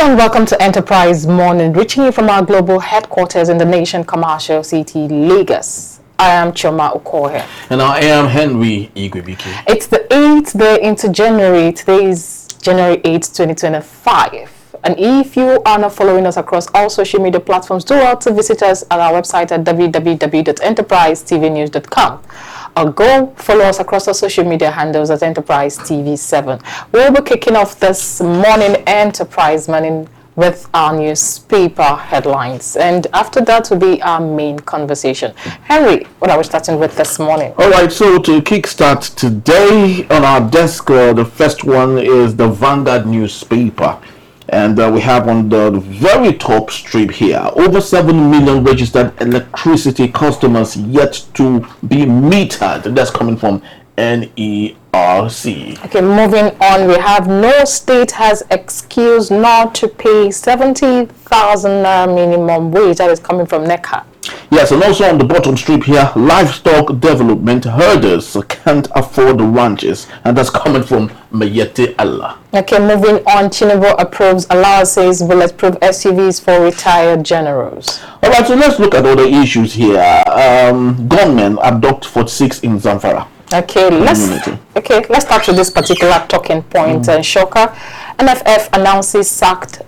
and welcome to Enterprise Morning, reaching you from our global headquarters in the nation commercial city, Lagos. I am Choma Okoye. And I am Henry Igwebike. It's the 8th day into January. Today is January 8th, 2025. And if you are not following us across all social media platforms, do well to visit us at our website at www.enterprisetvnews.com. Or go follow us across our social media handles at Enterprise TV7. We'll be kicking off this morning Enterprise Morning with our newspaper headlines. And after that will be our main conversation. Henry, what are we starting with this morning? All right, so to kickstart today on our desk, the first one is the Vanguard newspaper. And we have on the very top strip here, over 7 million registered electricity customers yet to be metered. That's coming from NERC. Okay, moving on, we have no state has excuse not to pay 70,000 minimum wage. That is coming from NECA. Yes, and also on the bottom strip here, livestock development herders can't afford the ranches, and that's coming from Mayete Allah. Okay, moving on, Tinubu approves allowances bulletproof SUVs for retired generals. All right, so let's look at other issues here. Gunmen abduct 46 in Zamfara. Okay, let's start with this particular talking point. Shocker, NFF announces sacked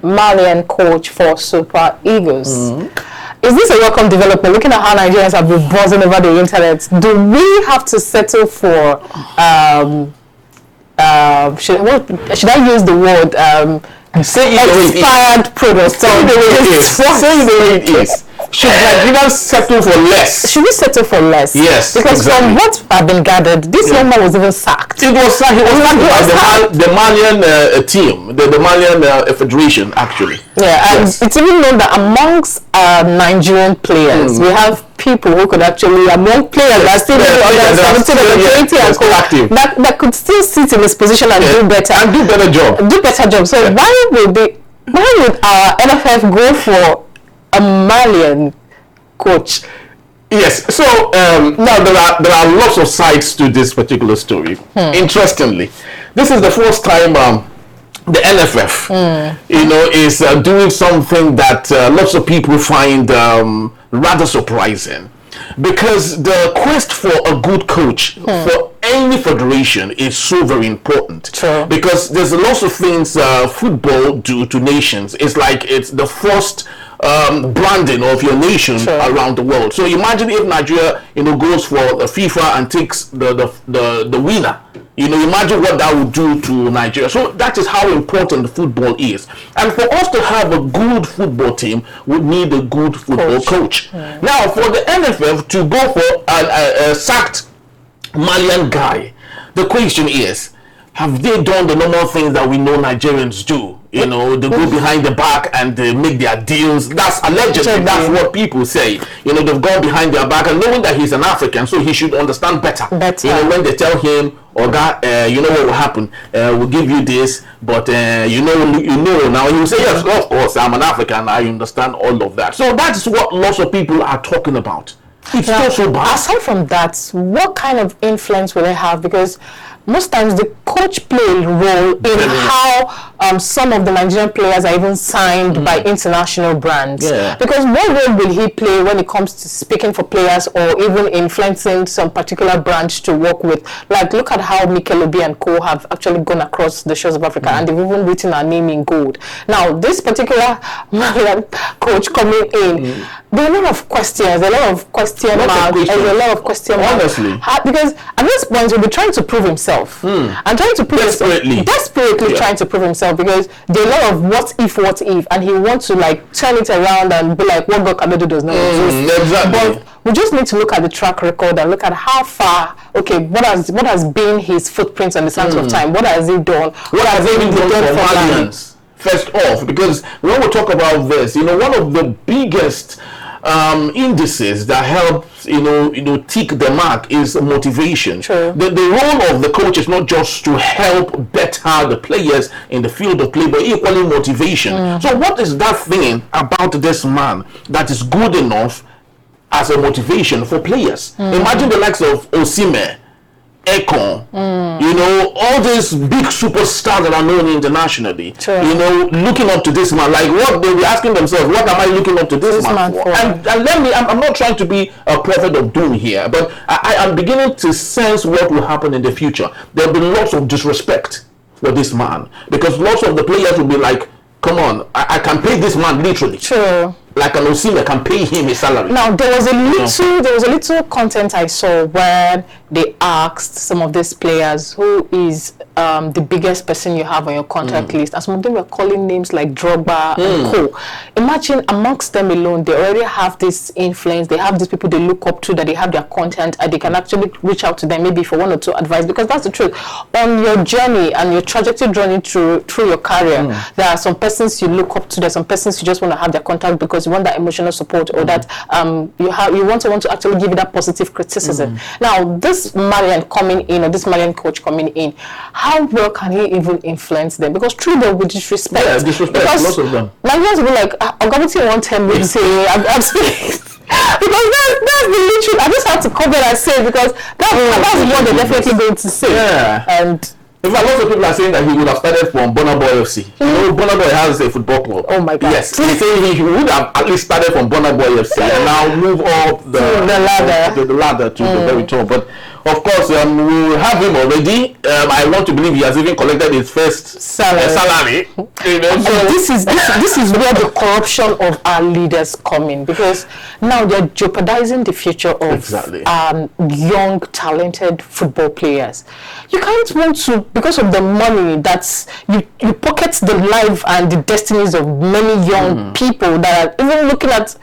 Malian coach for Super Eagles. Is this a welcome development? Looking at how Nigerians have been buzzing over the internet, do we have to settle for should I use the word expired products? Say the way it is. Should Nigerians settle for less? Should we settle for less? Yes, because from what I've been gathered, this young man was even sacked. It was sacked. He was sacked by the Malian team, the Malian Federation, actually. Yeah, and it's even known that amongst Nigerian players, we have people who could actually, among players that are still under 17 or 20 that could still sit in this position and do better. And do better job. So why would our NFF go for a Malian coach? Yes, so now there are lots of sides to this particular story. Interestingly, this is the first time the NFF is doing something that lots of people find rather surprising, because the quest for a good coach for any federation is so very important. True. Because there's lots of things football do to nations. It's like it's the first branding of your nation around the world. So imagine if Nigeria goes for FIFA and takes the winner. Imagine what that would do to Nigeria. So that is how important football is. And for us to have a good football team, we need a good football coach. Now, for the NFF to go for a sacked Malian guy, the question is, have they done the normal things that we know Nigerians do? They go behind the back and they make their deals. That's allegedly, that's what people say. They've gone behind their back, and knowing that he's an African, so he should understand better. When they tell him, Oga, you know what will happen? We'll give you this, but now he will say, yes, of course, I'm an African, I understand all of that. So that's what lots of people are talking about. It's so bad. Aside from that, what kind of influence will they have? Because most times the coach play a role in how some of the Nigerian players are even signed by international brands. Because what role will he play when it comes to speaking for players or even influencing some particular branch to work with? Like, look at how Mikel Obi and co have actually gone across the shores of Africa and they've even written our name in gold. Now, this particular coach coming in, there are a lot of questions, a lot of question marks, honestly. Because at this point, he'll be trying to prove himself. And trying to prove desperately trying to prove himself, because there are a lot of what if, and he wants to turn it around and be like, what God can do does not exist. Exactly. But we just need to look at the track record and look at how far, what has been his footprints on the sands of time. What has he done? What has he done for Malians? First off, because when we talk about this, one of the biggest indices that helps tick the mark is motivation. The role of the coach is not just to help better the players in the field of play, but equally motivation. So what is that thing about this man that is good enough as a motivation for players? Imagine the likes of Osimhen, Ekon, all these these big superstars that are known internationally, True. you know, looking up to this man, like what they'll be asking themselves, what am I looking up to this man for? And let me, I'm not trying to be a prophet of doom here, but I am beginning to sense what will happen in the future. There'll be lots of disrespect for this man, because lots of the players will be like, come on, I can pay this man literally. True. Like an Osimhen can pay him his salary. Now there was a little content I saw where they asked some of these players who is the biggest person you have on your contract list, and some of them were calling names like Drogba and co. Imagine amongst them alone, they already have this influence. They have these people they look up to, that they have their content, and they can actually reach out to them maybe for one or two advice. Because that's the truth. On your journey and your trajectory journey through your career, there are some persons you look up to. There's some persons you just want to have their contact because you want that emotional support, or that you want someone to actually give you that positive criticism. Now this Malian coming in, or this Malian coach coming in, how well can he even influence them? Because true, there will be disrespect. Yeah, disrespect. Because lots of them. Nigerians will be like, I'm going to want him to say, I'm speaking. Because that's the literal. I just have to cover and say, because that's what they're definitely going to say. Yeah. And in fact, lots of people are saying that he would have started from Bonaboy FC. You know, Bonaboy has a football club. Oh my God. Yes, they say he would have at least started from Bonaboy FC and now move up the ladder to the very top. But of course, we will have him already. I want to believe he has even collected his first salary. You know, so this is where the corruption of our leaders come in, because now they're jeopardizing the future of young, talented football players. You can't want to, because of the money that's you pocket the life and the destinies of many young people that are even looking at.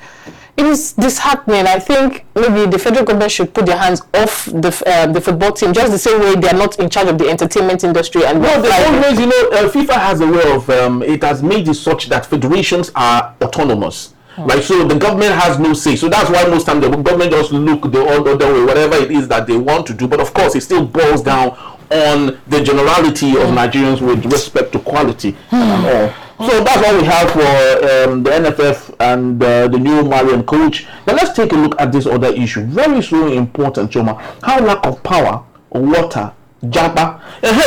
It is disheartening. I think maybe the federal government should put their hands off the football team, just the same way they are not in charge of the entertainment industry. And no, the always, you know, FIFA has a way of it has made it such that federations are autonomous. Right, so the government has no say. So that's why most times the government just look the other way, whatever it is that they want to do. But of course, it still boils down on the generality of Nigerians with respect to quality and all. So that's what we have for the NFF and the new Malian coach. Now let's take a look at this other issue. Very, so important, Choma. How lack of power, water, Japa.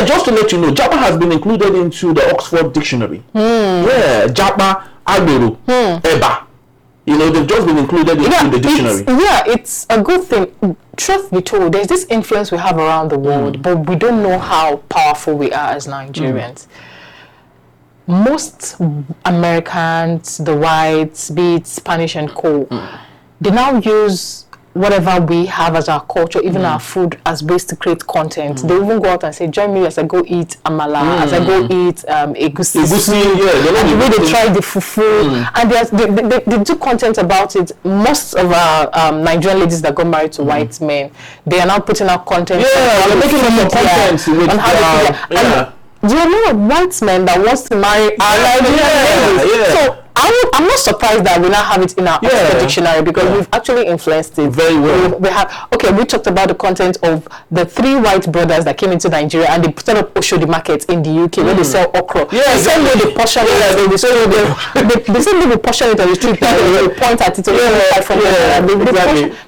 Just to let you know, Japa has been included into the Oxford Dictionary. Yeah, Japa, Agbero, Eba. You know, they've just been included into the dictionary. It's a good thing. Truth be told, there's this influence we have around the world, but we don't know how powerful we are as Nigerians. Most Americans, the whites, be it Spanish and co, they now use whatever we have as our culture, even our food, as ways to create content. They even go out and say, join me as I go eat amala, as I go eat egusi. And the way they try the fufu. And they do content about it. Most of our Nigerian ladies that got married to white men, they are now putting out content. They're making content on how to do you know white men that wants to marry our Nigerian ladies? So I'm not surprised that we now have it in our Oxford Dictionary, because we've actually influenced it very well. We talked about the content of the 3 white brothers that came into Nigeria, and they set up Oshodi markets in the UK where they sell okra. The same way they portion it, the same way they portion it on the street, they point at it,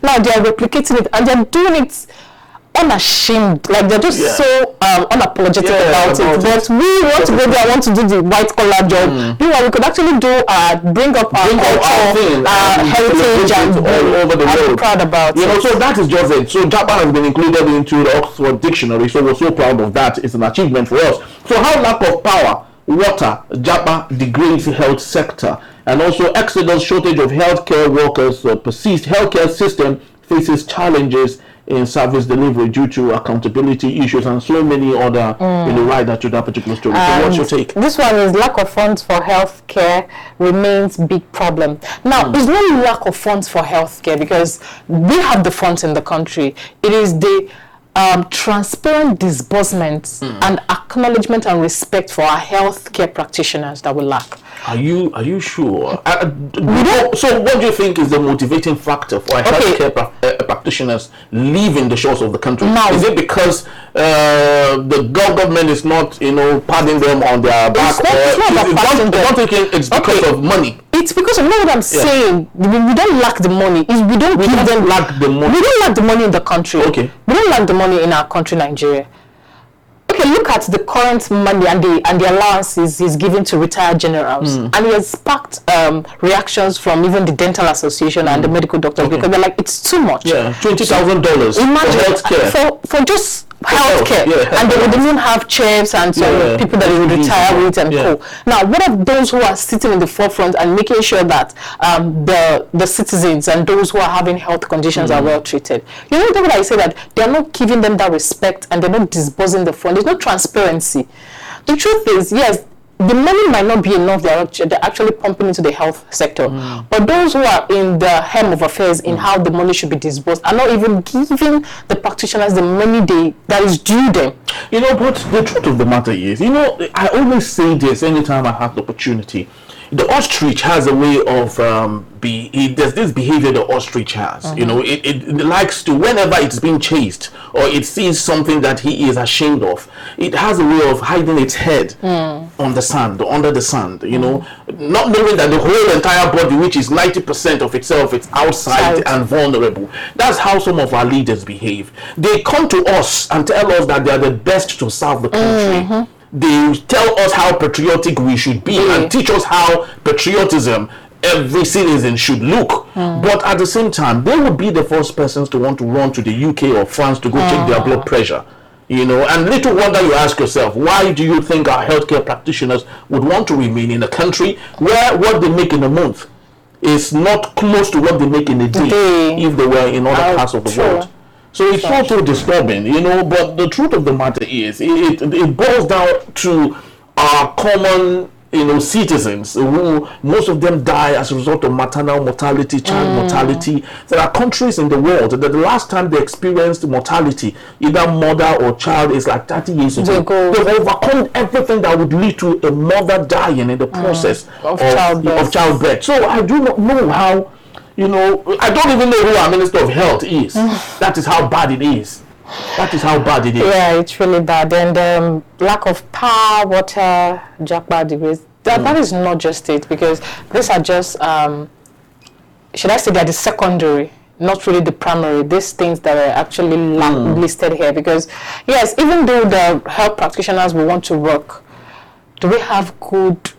now they are replicating it, and they're doing it unashamed, like they're just so unapologetic about it. But we want to go there, want to do the white collar job. Meanwhile, we could actually do bring up our culture, heritage, and all over the world. Be proud about it. You know, so that is just it. So Japan has been included into the Oxford Dictionary, so we're so proud of that. It's an achievement for us. So how lack of power, water, Japan degrades the health sector, and also exodus, shortage of healthcare workers persist. Healthcare system faces challenges in service delivery due to accountability issues and so many other rider to that particular story. So what's your take? This one is lack of funds for healthcare remains big problem. Now, it's not lack of funds for healthcare, because we have the funds in the country. It is the transparent disbursements and acknowledgement and respect for our healthcare practitioners that we lack. Are you sure? So what do you think is the motivating factor for healthcare practitioners leaving the shores of the country? Now, is it because the government is not, padding them on their back? Don't think it's because of money. It's because of what I'm saying. We don't lack the money. We don't lack the money. We don't lack the money in the country. Okay. We don't lack the money in our country, Nigeria. Okay, okay, look at the current money and the allowances he's giving to retired generals, and he has sparked reactions from even the dental association and the medical doctors because they're like, it's too much. Yeah, $20,000 for healthcare. For just healthcare, and they would even have chefs and some people that will retire with and co. Now, what of those who are sitting in the forefront and making sure that the citizens and those who are having health conditions are well treated? You know what I say, that they are not giving them that respect and they're not disbursing the fund. There's no transparency. The truth is, yes, the money might not be enough. They're actually pumping into the health sector, but those who are in the hem of affairs in how the money should be disbursed are not even giving the practitioners the money that is due them. You know, but the truth of the matter is, you know, I always say this anytime I have the opportunity. The ostrich has a way of there's this behavior the ostrich has. You know, it likes to, whenever it's being chased or it sees something that he is ashamed of, it has a way of hiding its head on the sand, or under the sand, you know, not knowing that the whole entire body, which is 90% of itself, it's outside and vulnerable. That's how some of our leaders behave. They come to us and tell us that they are the best to serve the country. They tell us how patriotic we should be and teach us how patriotism every citizen should look. But at the same time, they would be the first persons to want to run to the UK or France to go check their blood pressure. You know, and little wonder you ask yourself, why do you think our healthcare practitioners would want to remain in a country where what they make in a month is not close to what they make in a day if they were in other parts of the world? So it's so disturbing, you know, but the truth of the matter is, it boils down to our common, you know, citizens who, most of them die as a result of maternal mortality, child mortality. There are countries in the world that the last time they experienced mortality, either mother or child, is like 30 years ago. They've overcome everything that would lead to a mother dying in the process of childbirth. So I do not know how, you know, I don't even know who our Minister of Health is. That is how bad it is. That is how bad it is. Yeah, it's really bad. And lack of power, water, jackpot degrees, that is not just it, because these are just, should I say, they're the secondary, not really the primary, these things that are actually listed here. Because, yes, even though the health practitioners will want to work, do we have good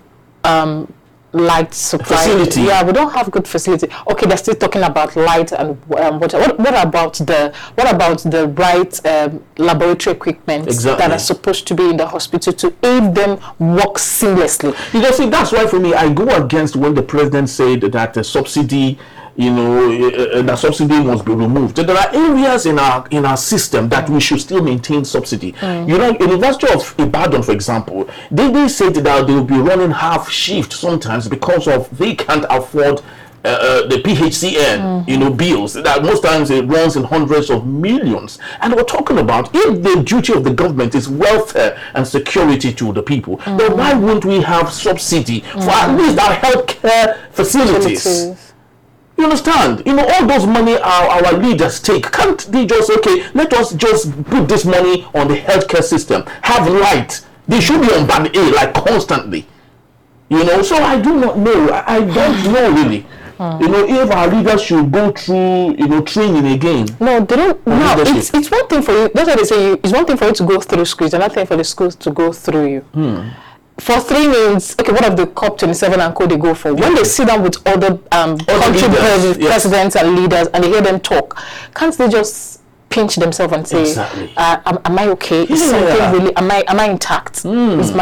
light supply? Facility. Yeah, we don't have good facility. Okay, they're still talking about light and water. What about the right laboratory equipment that are supposed to be in the hospital to aid them work seamlessly? You know, see, that's why for me I go against when the president said that the subsidy, you know, that subsidy must be removed. There are areas in our system that we should still maintain subsidy. You know, University of Ibadan, for example, they said that they will be running half shift sometimes because of they can't afford the PHCN, you know, bills. That most times it runs in hundreds of millions. And we're talking about, if the duty of the government is welfare and security to the people, then why wouldn't we have subsidy for at least our healthcare facilities? You understand? You know, all those money our leaders take. Can't they just, okay, let us just put this money on the healthcare system, have light. They should be on band A, like, constantly. You know, so I do not know. I don't know, really. You know, if our leaders should go through, you know, training again. No, they don't. No, it's one thing for you. That's what they say. It's one thing for you to go through schools, another thing for the schools to go through you. For 3 means, okay, what of the COP27 and co they go for? When they sit down with other country presidents and leaders and they hear them talk, can't they just pinch themselves and say, am I okay? Is something really, am I intact? Is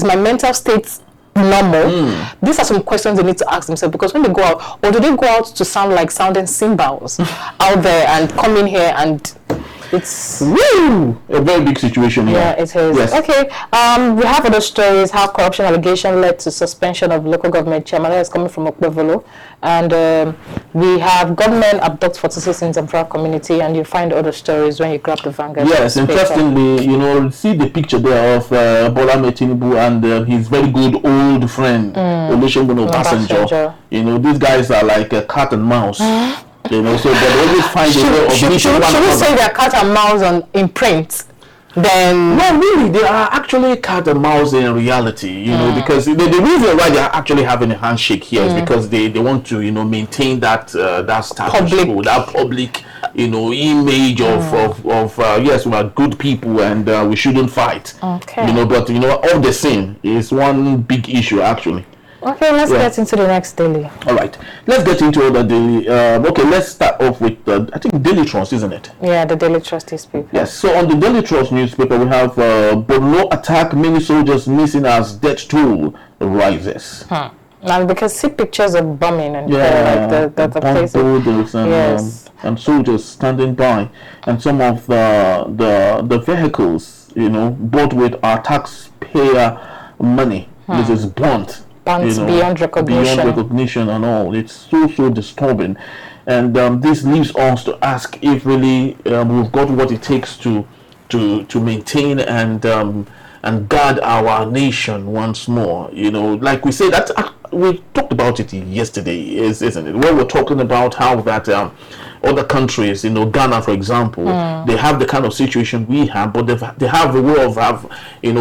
my mental state normal? These are some questions they need to ask themselves, because when they go out, or do they go out to sound like sounding cymbals out there and come in here and it's a very big situation here. Yeah, it is. Yes. Okay, we have other stories. How corruption allegation led to suspension of local government chairman. That is coming from Okwevolo. And we have government abducts 46 in Zamfara community, and you find other stories when you grab the Vanguard. Yes, interestingly, you know, see the picture there of Bola Tinubu and his very good old friend Olusegun Obasanjo. You know, these guys are like a cat and mouse. You know, so they always find a way of meeting one another. Should we say they're cat and mouse in print? Then no, really, they are actually cat and mouse in reality. You know, because the reason why they are actually having a handshake here is because they want to, you know, maintain that that status quo, that public image of yes, we are good people and we shouldn't fight. Okay. But all the same is one big issue actually. Okay, let's get into the next daily. All right, let's get into the daily. Okay, let's start off with I think Daily Trust, isn't it? Yeah, the Daily Trust newspaper. Yes. So on the Daily Trust newspaper, we have Borno attack, many soldiers missing as death toll rises. Now, because see pictures of bombing and like the places. Yes. And soldiers standing by, and some of the vehicles, bought with our taxpayer money. This is blunt. Beyond recognition and all. It's so disturbing, and this leaves us to ask if really we've got what it takes to maintain and guard our nation once more. Like we say, that we talked about it yesterday, isn't it? Where we're talking about how that other countries, Ghana, for example, they have the kind of situation we have, but they have a way of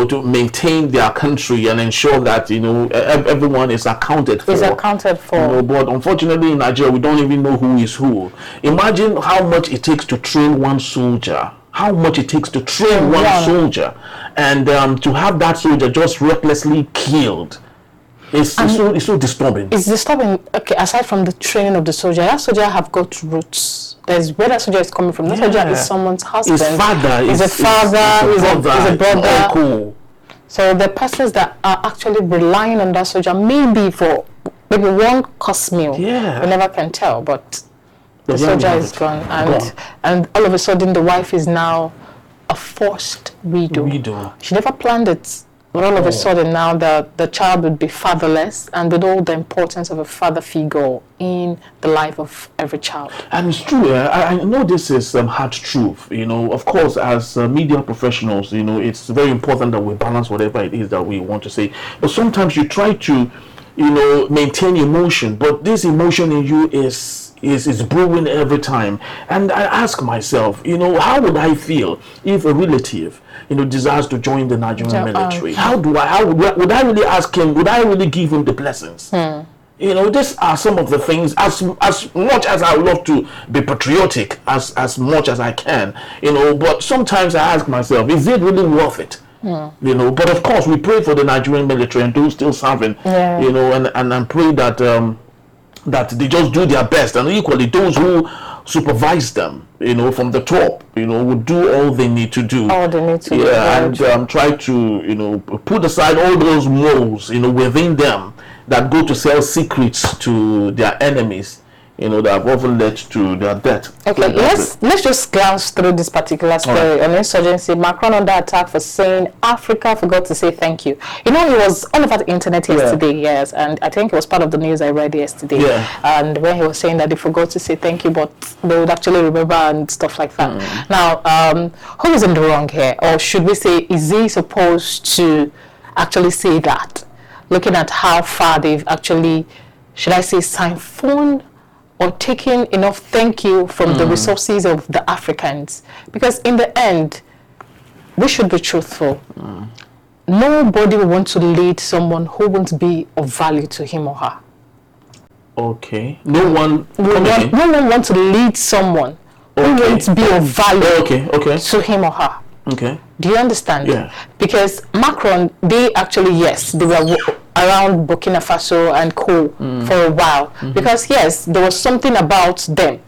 to maintain their country and ensure that everyone is accounted for. But unfortunately, in Nigeria, we don't even know who is who. Imagine how much it takes to train one soldier. How much it takes to train one soldier, and to have that soldier just recklessly killed. It's so disturbing. It's disturbing. Okay, aside from the training of the soldier, that soldier have got roots. There's where that soldier is coming from. That soldier is someone's husband. His father. He's a father. He's a brother. Uncle. So the persons that are actually relying on that soldier, maybe for maybe one course meal. Yeah. We never can tell, but the soldier is gone, and all of a sudden the wife is now a forced widow. She never planned it. But all of a sudden now the child would be fatherless, and with all the importance of a father figure in the life of every child. And it's true. I know this is hard truth. Of course, as media professionals, it's very important that we balance whatever it is that we want to say. But sometimes you try to, maintain emotion, but this emotion in you is brewing every time. And I ask myself, how would I feel if a relative desires to join the Nigerian military? Would I really ask him? Would I really give him the blessings? These are some of the things. As much as I would love to be patriotic, as much as I can, but sometimes I ask myself, is it really worth it? But of course, we pray for the Nigerian military and those still serving. And pray that that they just do their best, and equally those who supervise them, from the top, would do all they need to do. And try to, put aside all those moles, within them that go to sell secrets to their enemies, that have often led to their death. Okay, let's just glance through this particular story on insurgency. Macron under attack for saying Africa forgot to say thank you. He was all over the internet yesterday, yes, and I think it was part of the news I read yesterday. And when he was saying that they forgot to say thank you, but they would actually remember and stuff like that. Now, who is in the wrong here? Or should we say, is he supposed to actually say that? Looking at how far they've actually, should I say, siphoned or taking enough thank you from the resources of the Africans. Because in the end, we should be truthful. Nobody will want to lead someone who won't be of value to him or her. Okay. No one wants to lead someone who won't be of value to him or her. Okay. Do you understand? Yeah. Because Macron, they actually, they were around Burkina Faso and co for a while. Because, there was something about them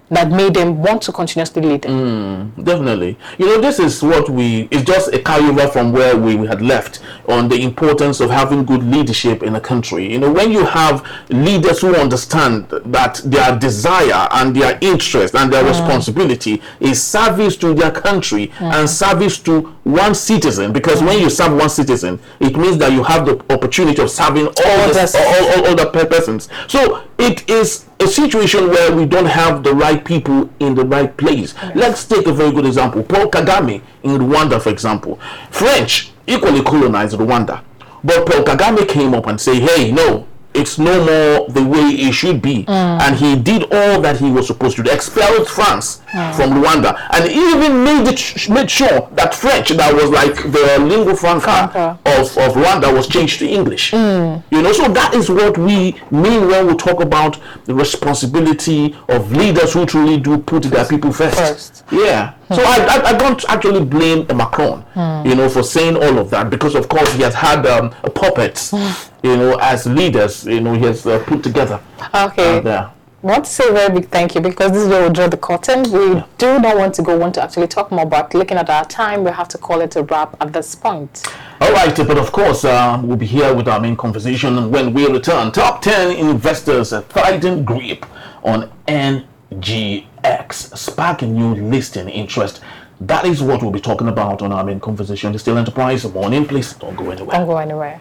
that made them want to continuously lead them. Definitely. This is what it's just a carryover from where we had left on the importance of having good leadership in a country. When you have leaders who understand that their desire and their interest and their responsibility is service to their country and service to one citizen, because when you serve one citizen, it means that you have the opportunity of serving all the persons. So it is a situation where we don't have the right people in the right place. Let's take a very good example. Paul Kagame in Rwanda, for example. French equally colonized Rwanda. But Paul Kagame came up and said, hey, no, it's no more the way it should be. And he did all that he was supposed to do. Expelled France from Rwanda. And he even made sure that French, that was like the lingua franca of Rwanda was changed to English. You know, so that is what we mean when we talk about the responsibility of leaders who truly do put their people first. Yeah. So I don't actually blame Macron, you know, for saying all of that, because of course he has had puppets, you know, as leaders, you know, he has put together. Okay. There. I want to say a very big thank you, because this is where we'll draw the curtain. We do not want to actually talk more, but looking at our time, we have to call it a wrap at this point. All right, but of course, we'll be here with our main conversation when we return. Top 10 investors fighting grip on NGX, sparking new listing interest. That is what we'll be talking about on our main conversation. The Still Enterprise Morning. Please don't go anywhere. Don't go anywhere.